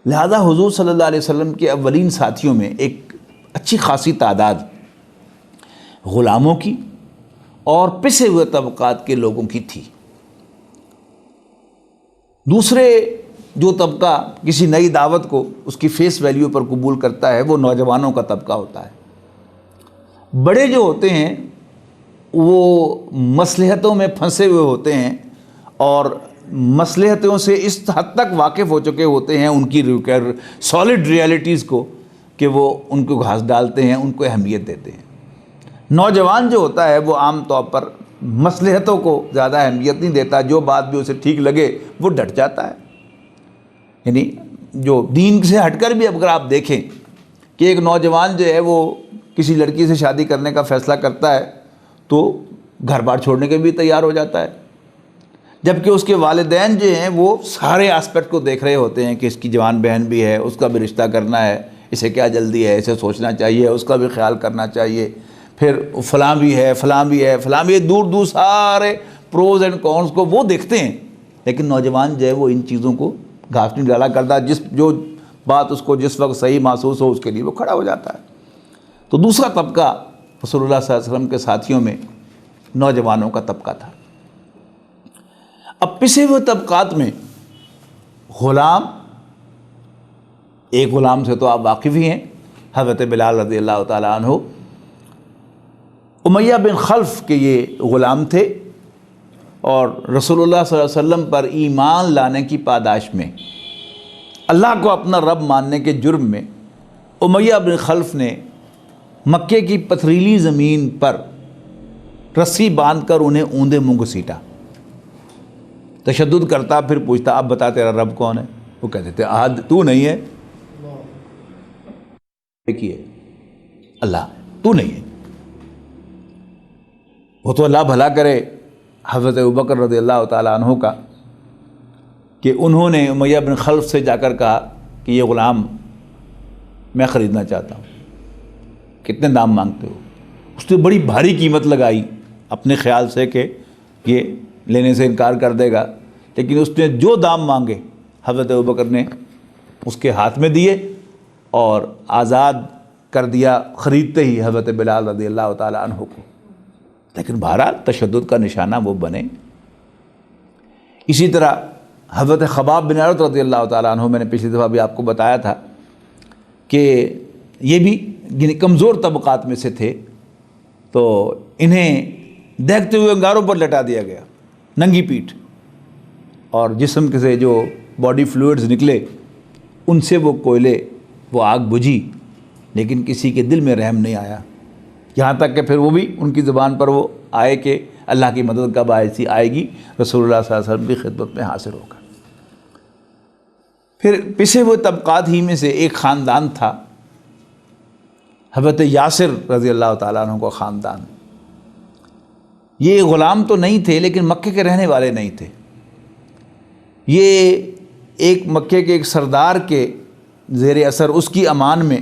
Speaker 1: لہذا حضور صلی اللہ علیہ وسلم کے اولین ساتھیوں میں ایک اچھی خاصی تعداد غلاموں کی اور پسے ہوئے طبقات کے لوگوں کی تھی۔ دوسرے جو طبقہ کسی نئی دعوت کو اس کی فیس ویلیو پر قبول کرتا ہے وہ نوجوانوں کا طبقہ ہوتا ہے۔ بڑے جو ہوتے ہیں وہ مصلحتوں میں پھنسے ہوئے ہوتے ہیں اور مصلحتوں سے اس حد تک واقف ہو چکے ہوتے ہیں ان کی سالڈ ریالٹیز کو کہ وہ ان کو گھاس ڈالتے ہیں، ان کو اہمیت دیتے ہیں۔ نوجوان جو ہوتا ہے وہ عام طور پر مصلحتوں کو زیادہ اہمیت نہیں دیتا، جو بات بھی اسے ٹھیک لگے وہ ڈٹ جاتا ہے۔ یعنی جو دین سے ہٹ کر بھی اگر آپ دیکھیں کہ ایک نوجوان جو ہے وہ کسی لڑکی سے شادی کرنے کا فیصلہ کرتا ہے تو گھر بار چھوڑنے کے بھی تیار ہو جاتا ہے، جبکہ اس کے والدین جو ہیں وہ سارے آسپیکٹ کو دیکھ رہے ہوتے ہیں کہ اس کی جوان بہن بھی ہے، اس کا بھی رشتہ کرنا ہے، اسے کیا جلدی ہے، اسے سوچنا چاہیے، اس کا بھی خیال کرنا چاہیے، پھر فلاں بھی ہے، فلاں بھی ہے، فلاں بھی ہے، دور دور سارے پروز اینڈ کونس کو وہ دیکھتے ہیں، لیکن نوجوان جو ہے وہ ان چیزوں کو گھاس نہیں ڈالا کرتا، جو بات اس کو جس وقت صحیح محسوس ہو اس کے لیے وہ کھڑا ہو جاتا ہے۔ تو دوسرا طبقہ رسول اللہ صلی اللہ علیہ وسلم کے ساتھیوں میں نوجوانوں کا طبقہ تھا۔ اب پسے ہوئے طبقات میں غلام، ایک غلام سے تو آپ واقف ہی ہیں، حضرت بلال رضی اللہ تعالیٰ عنہ، امیہ بن خلف کے یہ غلام تھے، اور رسول اللہ صلی اللہ علیہ وسلم پر ایمان لانے کی پاداش میں، اللہ کو اپنا رب ماننے کے جرم میں، امیہ بن خلف نے مکے کی پتھریلی زمین پر رسی باندھ کر انہیں اوندے منہ گھسیٹا، تشدد کرتا، پھر پوچھتا اب بتا تیرا رب کون ہے؟ وہ کہتے تھے احد، تو نہیں ہے، دیکھیے اللہ تو نہیں ہے۔ وہ تو اللہ بھلا کرے حضرت ابوبکر رضی اللہ تعالیٰ عنہ کا کہ انہوں نے امیہ بن خلف سے جا کر کہا کہ یہ غلام میں خریدنا چاہتا ہوں، کتنے دام مانگتے ہو؟ اس نے بڑی بھاری قیمت لگائی اپنے خیال سے کہ یہ لینے سے انکار کر دے گا، لیکن اس نے جو دام مانگے حضرت ابوبکر نے اس کے ہاتھ میں دیے اور آزاد کر دیا خریدتے ہی حضرت بلال رضی اللہ تعالیٰ عنہ کو۔ لیکن بہرحال تشدد کا نشانہ وہ بنے۔ اسی طرح حضرت خباب بن عرط رضی اللہ تعالیٰ عنہ، میں نے پچھلی دفعہ بھی آپ کو بتایا تھا کہ یہ بھی کمزور طبقات میں سے تھے، تو انہیں دیکھتے ہوئے انگاروں پر لٹا دیا گیا ننگی پیٹھ، اور جسم کے سے جو باڈی فلوئڈز نکلے ان سے وہ کوئلے، وہ آگ بجھی، لیکن کسی کے دل میں رحم نہیں آیا۔ یہاں تک کہ پھر وہ بھی ان کی زبان پر وہ آئے کہ اللہ کی مدد کب آئے گی، رسول اللہ صلی اللہ علیہ وسلم کی خدمت میں حاضر ہوگا۔ پھر پسے ہوئے طبقات ہی میں سے ایک خاندان تھا، حضرت یاسر رضی اللہ تعالیٰ عنہ کا خاندان۔ یہ غلام تو نہیں تھے لیکن مکے کے رہنے والے نہیں تھے، یہ ایک مکے کے ایک سردار کے زیر اثر اس کی امان میں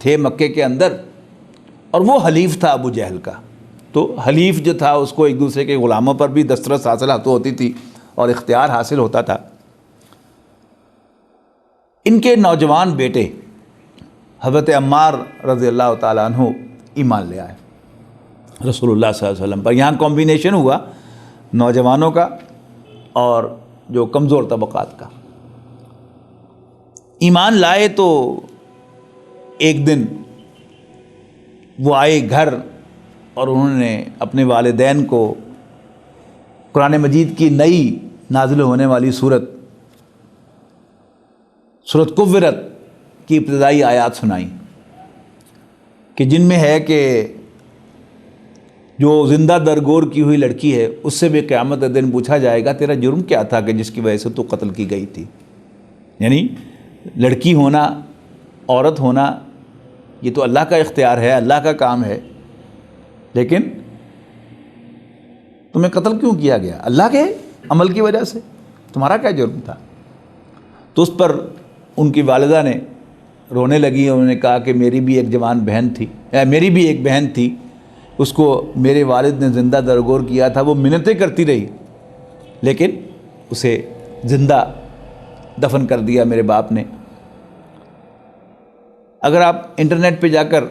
Speaker 1: تھے مکے کے اندر، اور وہ حلیف تھا ابو جہل کا۔ تو حلیف جو تھا اس کو ایک دوسرے کے غلاموں پر بھی دسترس حاصل ہوتی تھی اور اختیار حاصل ہوتا تھا۔ ان کے نوجوان بیٹے حضرت عمار رضی اللہ تعالیٰ عنہ ایمان لے آئے رسول اللہ صلی اللہ علیہ وسلم پر۔ یہاں کمبینیشن ہوا نوجوانوں کا اور جو کمزور طبقات کا۔ ایمان لائے تو ایک دن وہ آئے گھر اور انہوں نے اپنے والدین کو قرآن مجید کی نئی نازل ہونے والی سورت کورت کی ابتدائی آیات سنائیں کہ جن میں ہے کہ جو زندہ درگور کی ہوئی لڑکی ہے اس سے بھی قیامت کے دن پوچھا جائے گا تیرا جرم کیا تھا کہ جس کی وجہ سے تو قتل کی گئی تھی۔ یعنی لڑکی ہونا، عورت ہونا، یہ تو اللہ کا اختیار ہے، اللہ کا کام ہے، لیکن تمہیں قتل کیوں کیا گیا؟ اللہ کے عمل کی وجہ سے، تمہارا کیا جرم تھا؟ تو اس پر ان کی والدہ نے رونے لگی، انہوں نے کہا کہ میری بھی ایک بہن تھی، اس کو میرے والد نے زندہ درگور کیا تھا، وہ منتیں کرتی رہی لیکن اسے زندہ دفن کر دیا میرے باپ نے۔ اگر آپ انٹرنیٹ پہ جا کر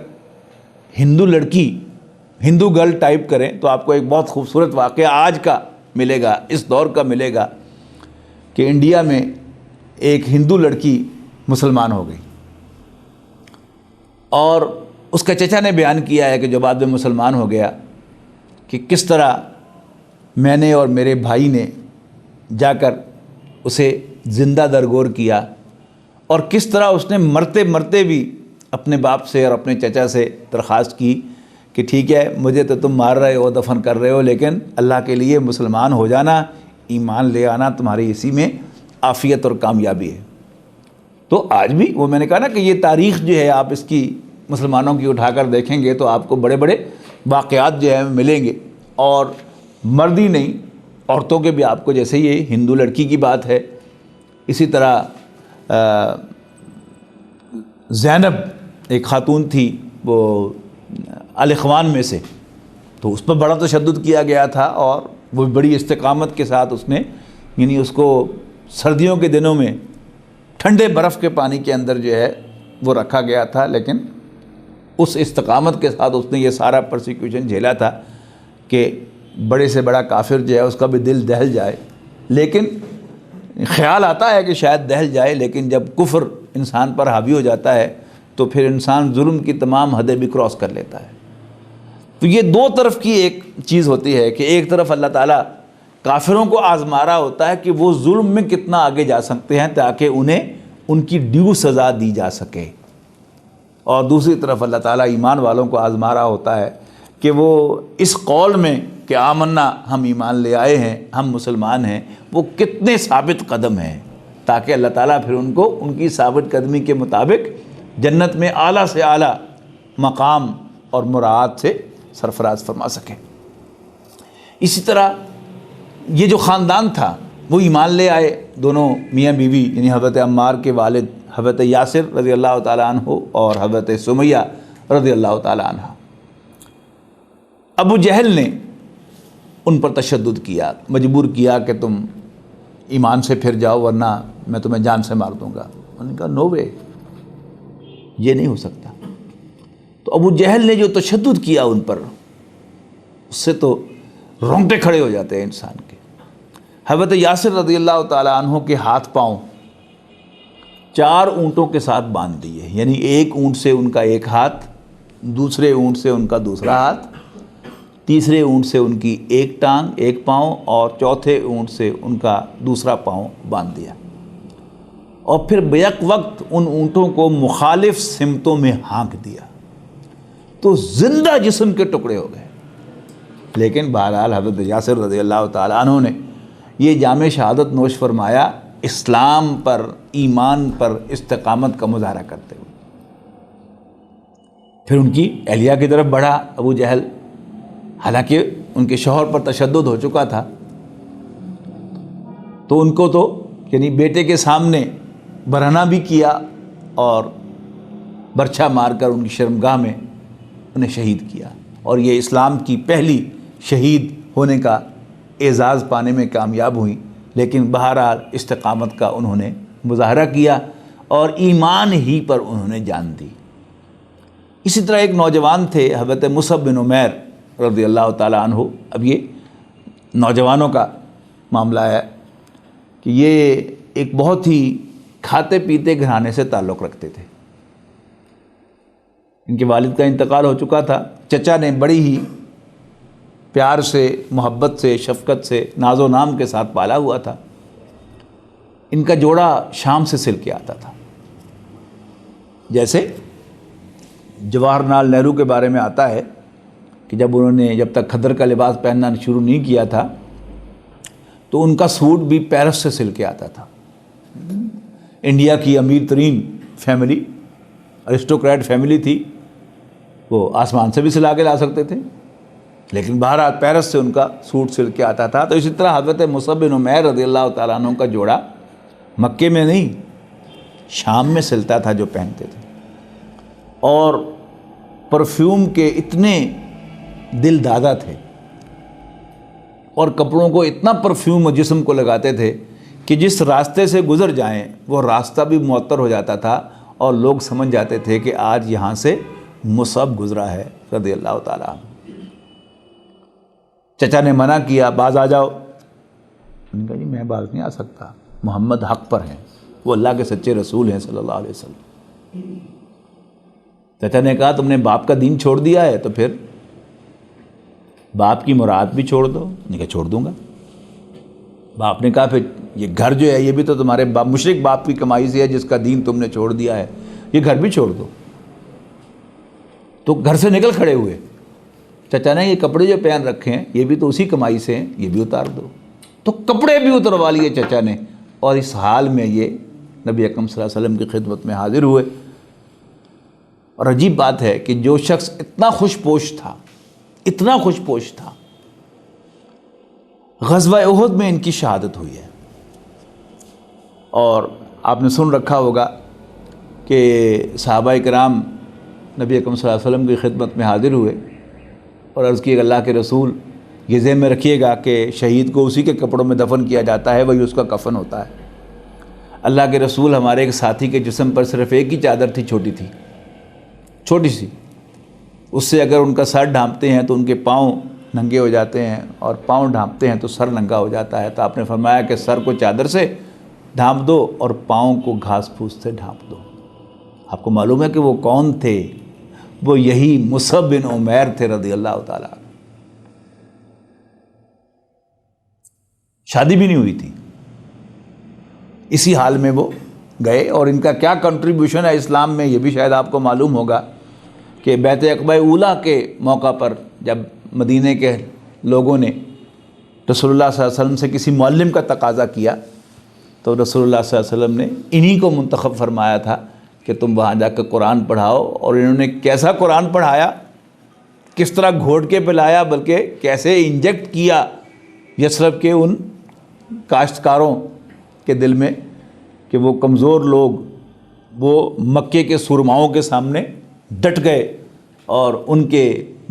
Speaker 1: ہندو گرل ٹائپ کریں تو آپ کو ایک بہت خوبصورت واقعہ آج کا ملے گا، اس دور کا ملے گا کہ انڈیا میں ایک ہندو لڑکی مسلمان ہو گئی، اور اس کا چچا نے بیان کیا ہے کہ جو بعد میں مسلمان ہو گیا کہ کس طرح میں نے اور میرے بھائی نے جا کر اسے زندہ درگور کیا، اور کس طرح اس نے مرتے مرتے بھی اپنے باپ سے اور اپنے چچا سے درخواست کی کہ ٹھیک ہے مجھے تو تم مار رہے ہو، دفن کر رہے ہو، لیکن اللہ کے لیے مسلمان ہو جانا، ایمان لے آنا، تمہاری اسی میں عافیت اور کامیابی ہے۔ تو آج بھی وہ میں نے کہا نا کہ یہ تاریخ جو ہے آپ اس کی مسلمانوں کی اٹھا کر دیکھیں گے تو آپ کو بڑے بڑے واقعات جو ہے ملیں گے، اور مرد ہی نہیں عورتوں کے بھی آپ کو، جیسے یہ ہندو لڑکی کی بات ہے، اسی طرح زینب ایک خاتون تھی وہ الاخوان میں سے، تو اس پر بڑا تشدد کیا گیا تھا، اور وہ بڑی استقامت کے ساتھ اس نے، یعنی اس کو سردیوں کے دنوں میں ٹھنڈے برف کے پانی کے اندر جو ہے وہ رکھا گیا تھا، لیکن اس استقامت کے ساتھ اس نے یہ سارا پرسیکیوشن جھیلا تھا کہ بڑے سے بڑا کافر جو ہے اس کا بھی دل دہل جائے، لیکن خیال آتا ہے کہ شاید دہل جائے، لیکن جب کفر انسان پر حاوی ہو جاتا ہے تو پھر انسان ظلم کی تمام حدیں بھی کراس کر لیتا ہے۔ تو یہ دو طرف کی ایک چیز ہوتی ہے کہ ایک طرف اللہ تعالیٰ کافروں کو آزما رہا ہوتا ہے کہ وہ ظلم میں کتنا آگے جا سکتے ہیں تاکہ انہیں ان کی ڈیو سزا دی جا سکے، اور دوسری طرف اللہ تعالیٰ ایمان والوں کو آزما رہا ہوتا ہے کہ وہ اس قول میں کہ آمنا، ہم ایمان لے آئے ہیں، ہم مسلمان ہیں، وہ کتنے ثابت قدم ہیں، تاکہ اللہ تعالیٰ پھر ان کو ان کی ثابت قدمی کے مطابق جنت میں اعلیٰ سے اعلیٰ مقام اور مراعات سے سرفراز فرما سکے۔ اسی طرح یہ جو خاندان تھا وہ ایمان لے آئے، دونوں میاں بیوی، یعنی حضرت عمار کے والد حضرت یاسر رضی اللہ تعالیٰ عنہ اور حضرت سمیہ رضی اللہ تعالیٰ عنہ۔ ابو جہل نے ان پر تشدد کیا، مجبور کیا کہ تم ایمان سے پھر جاؤ ورنہ میں تمہیں جان سے مار دوں گا۔ انہوں نے کہا نو وے، یہ نہیں ہو سکتا۔ تو ابو جہل نے جو تشدد کیا ان پر، اس سے تو رونگٹے کھڑے ہو جاتے ہیں انسان کے۔ حضرت یاسر رضی اللہ تعالیٰ عنہ کے ہاتھ پاؤں 4 اونٹوں کے ساتھ باندھ دیے، یعنی ایک اونٹ سے ان کا ایک ہاتھ، دوسرے اونٹ سے ان کا دوسرا ہاتھ، تیسرے اونٹ سے ان کی ایک ٹانگ، ایک پاؤں، اور چوتھے اونٹ سے ان کا دوسرا پاؤں باندھ دیا، اور پھر بیک وقت ان اونٹوں کو مخالف سمتوں میں ہانک دیا تو زندہ جسم کے ٹکڑے ہو گئے. لیکن بہرحال حضرت یاسر رضی اللہ تعالیٰ عنہ نے یہ جام شہادت نوش فرمایا اسلام پر، ایمان پر استقامت کا مظاہرہ کرتے ہوئے. پھر ان کی اہلیہ کی طرف بڑھا ابو جہل، حالانکہ ان کے شوہر پر تشدد ہو چکا تھا، تو ان کو تو یعنی بیٹے کے سامنے برہنہ بھی کیا اور برچھا مار کر ان کی شرمگاہ میں انہیں شہید کیا، اور یہ اسلام کی پہلی شہید ہونے کا اعزاز پانے میں کامیاب ہوئی. لیکن بہرحال استقامت کا انہوں نے مظاہرہ کیا اور ایمان ہی پر انہوں نے جان دی. اسی طرح ایک نوجوان تھے حضرت مصعب بن عمیر رضی اللہ تعالیٰ عنہ. اب یہ نوجوانوں کا معاملہ ہے کہ یہ ایک بہت ہی کھاتے پیتے گھرانے سے تعلق رکھتے تھے. ان کے والد کا انتقال ہو چکا تھا. چچا نے بڑی ہی پیار سے، محبت سے، شفقت سے، ناز و نام کے ساتھ پالا ہوا تھا. ان کا جوڑا شام سے سل کے آتا تھا. جیسے جواہر لال نہرو کے بارے میں آتا ہے کہ جب تک کھدر کا لباس پہننا شروع نہیں کیا تھا تو ان کا سوٹ بھی پیرس سے سل کے آتا تھا. انڈیا کی امیر ترین فیملی، ارسٹوکریٹ فیملی تھی، وہ آسمان سے بھی سلا کے لا سکتے تھے، لیکن بہرحال پیرس سے ان کا سوٹ سل کے آتا تھا. تو اسی طرح حضرت مصعب بن عمیر رضی اللہ تعالیٰ عنہ کا جوڑا مکے میں نہیں، شام میں سلتا تھا جو پہنتے تھے. اور پرفیوم کے اتنے دل دادا تھے اور کپڑوں کو اتنا پرفیوم جسم کو لگاتے تھے کہ جس راستے سے گزر جائیں وہ راستہ بھی معطر ہو جاتا تھا اور لوگ سمجھ جاتے تھے کہ آج یہاں سے مصعب گزرا ہے رضی اللہ تعالیٰ عنہ. چچا نے منع کیا، باز آ جاؤ. انہوں نے کہا جی میں باز نہیں آ سکتا، محمد حق پر ہیں، وہ اللہ کے سچے رسول ہیں صلی اللہ علیہ وسلم. چچا نے کہا تم نے باپ کا دین چھوڑ دیا ہے تو پھر باپ کی مراد بھی چھوڑ دو. نے کہا چھوڑ دوں گا. باپ نے کہا پھر یہ گھر جو ہے یہ بھی تو تمہارے باپ، مشرک باپ کی کمائی سے ہے جس کا دین تم نے چھوڑ دیا ہے، یہ گھر بھی چھوڑ دو. تو گھر سے نکل کھڑے ہوئے. چچا نے یہ کپڑے جو پہن رکھے ہیں یہ بھی تو اسی کمائی سے ہیں، یہ بھی اتار دو. تو کپڑے بھی اتروا لیے چچا نے، اور اس حال میں یہ نبی اکرم صلی اللہ علیہ وسلم کی خدمت میں حاضر ہوئے. اور عجیب بات ہے کہ جو شخص اتنا خوش پوش تھا، اتنا خوش پوش تھا، غزوہ احد میں ان کی شہادت ہوئی ہے. اور آپ نے سن رکھا ہوگا کہ صحابہ کرام نبی اکرم صلی اللہ علیہ وسلم کی خدمت میں حاضر ہوئے اور عرض کی کہ اللہ کے رسول یہ ذہن میں رکھیے گا کہ شہید کو اسی کے کپڑوں میں دفن کیا جاتا ہے، وہی اس کا کفن ہوتا ہے. اللہ کے رسول ہمارے ایک ساتھی کے جسم پر صرف ایک ہی چادر تھی، چھوٹی سی، اس سے اگر ان کا سر ڈھانپتے ہیں تو ان کے پاؤں ننگے ہو جاتے ہیں، اور پاؤں ڈھانپتے ہیں تو سر ننگا ہو جاتا ہے. تو آپ نے فرمایا کہ سر کو چادر سے ڈھانپ دو اور پاؤں کو گھاس پھوس سے ڈھانپ دو. آپ کو معلوم ہے کہ وہ کون تھے؟ وہ یہی مصعب بن عمیر تھے رضی اللہ تعالیٰ. شادی بھی نہیں ہوئی تھی، اسی حال میں وہ گئے. اور ان کا کیا کنٹریبیوشن ہے اسلام میں یہ بھی شاید آپ کو معلوم ہوگا کہ بیعت عقبہ اولیٰ کے موقع پر جب مدینے کے لوگوں نے رسول اللہ صلی اللہ علیہ وسلم سے کسی معلم کا تقاضا کیا تو رسول اللہ صلی اللہ علیہ وسلم نے انہی کو منتخب فرمایا تھا کہ تم وہاں جا کے قرآن پڑھاؤ. اور انہوں نے کیسا قرآن پڑھایا، کس طرح گھوٹ کے پلایا، بلکہ کیسے انجیکٹ کیا یثرب کے ان کاشتکاروں کے دل میں کہ وہ کمزور لوگ وہ مکے کے سرماؤں کے سامنے ڈٹ گئے اور ان کے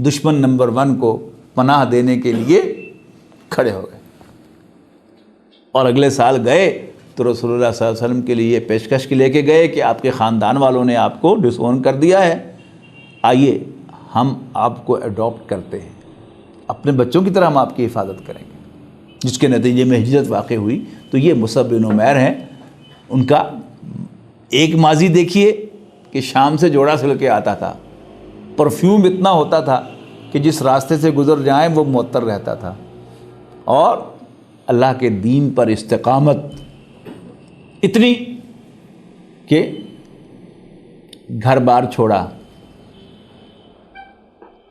Speaker 1: دشمن نمبر 1 کو پناہ دینے کے لیے کھڑے ہو گئے. اور اگلے سال گئے تو رسول اللہ صلی اللہ علیہ وسلم کے لیے یہ پیشکش لے کے گئے کہ آپ کے خاندان والوں نے آپ کو ڈس اون کر دیا ہے، آئیے ہم آپ کو اڈاپٹ کرتے ہیں، اپنے بچوں کی طرح ہم آپ کی حفاظت کریں گے. جس کے نتیجے میں ہجرت واقع ہوئی. تو یہ مصعب بن عمیر ہیں. ان کا ایک ماضی دیکھیے کہ شام سے جوڑا سل کے آتا تھا، پرفیوم اتنا ہوتا تھا کہ جس راستے سے گزر جائیں وہ معطر رہتا تھا، اور اللہ کے دین پر استقامت اتنی کہ گھر بار چھوڑا،